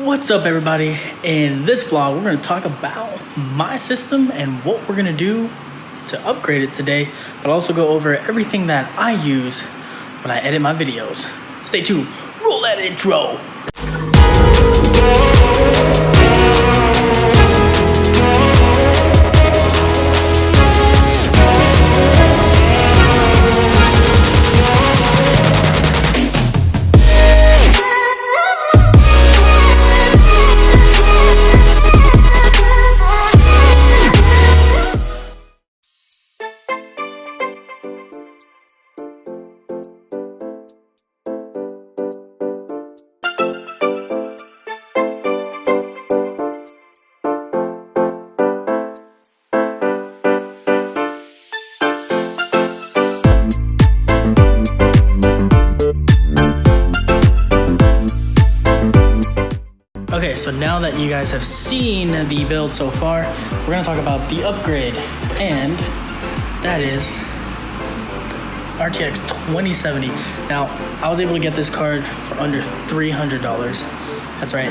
What's up, everybody? In this vlog, we're going to talk about my system and what we're going to do to upgrade it today, but also go over everything that I use when I edit my videos. Stay tuned. Roll that intro. Okay, so now that you guys have seen the build so far, we're gonna talk about the upgrade, and that is RTX 2070. Now, I was able to get this card for under $300. That's right,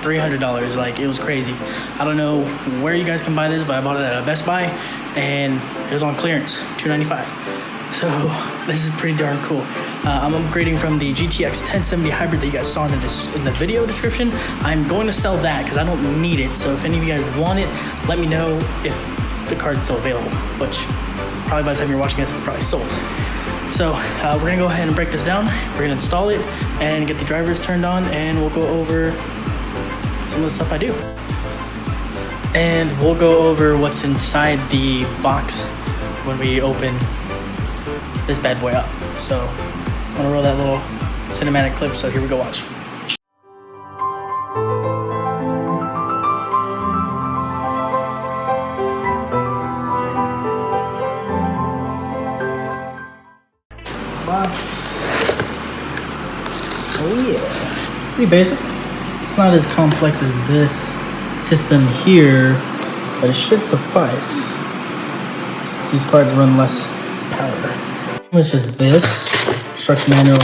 $300, like it was crazy. I don't know where you guys can buy this, but I bought it at a Best Buy, and it was on clearance, $295. So this is pretty darn cool. I'm upgrading from the GTX 1070 hybrid that you guys saw in the video description. I'm going to sell that because I don't need it. So if any of you guys want it, let me know if the card's still available, which probably by the time you're watching this, it's probably sold. So we're gonna go ahead and break this down. We're gonna install it and get the drivers turned on, and we'll go over some of the stuff I do. And we'll go over what's inside the box when we open this bad boy up. So I'm gonna roll that little cinematic clip, so here we go, watch. Box. Oh yeah. Pretty basic. It's not as complex as this system here, but it should suffice since these cards run less power. It's just this instruction manual.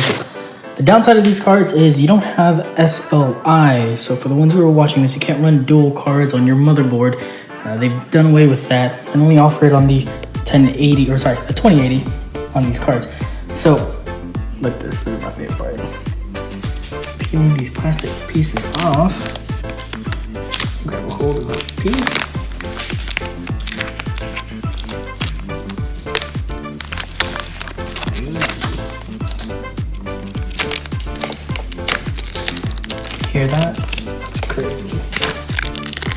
The downside of these cards is you don't have SLI. So for the ones who are watching this, you can't run dual cards on your motherboard. They've done away with that and only offer it on the 1080, or sorry, the 2080 on these cards. So look, this is my favorite part. Peeling these plastic pieces off. Grab a hold of the piece. Hear that? It's crazy.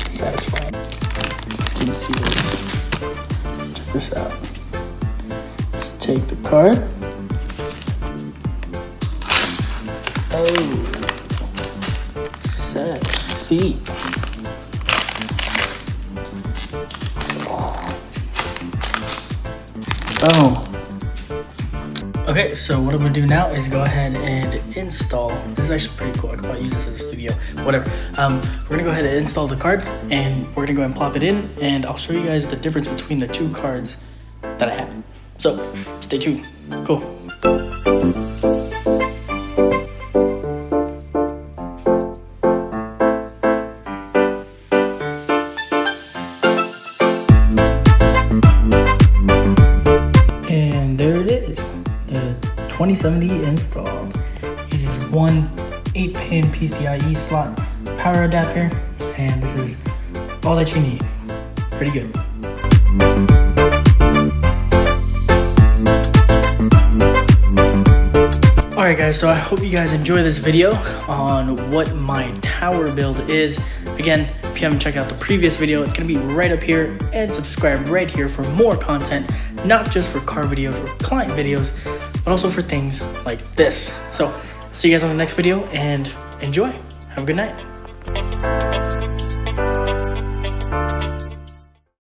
Satisfying. As you can see this. Check this out. Just take the card. Oh, sexy. Boom. Okay, so what I'm gonna do now is go ahead and install. This is actually pretty cool. I could probably use this as a studio, whatever. We're gonna go ahead and install the card, and we're gonna go ahead and plop it in, and I'll show you guys the difference between the two cards that I have. So stay tuned. Cool. And there it is. The 2070 installed. Uses one 8-pin PCIe slot power adapter, and this is all that you need. Pretty good. Alright guys, so I hope you guys enjoy this video on what my tower build is. Again, if you haven't checked out the previous video, it's going to be right up here, and subscribe right here for more content, not just for car videos or client videos, but also for things like this. So see you guys on the next video, and enjoy. Have a good night.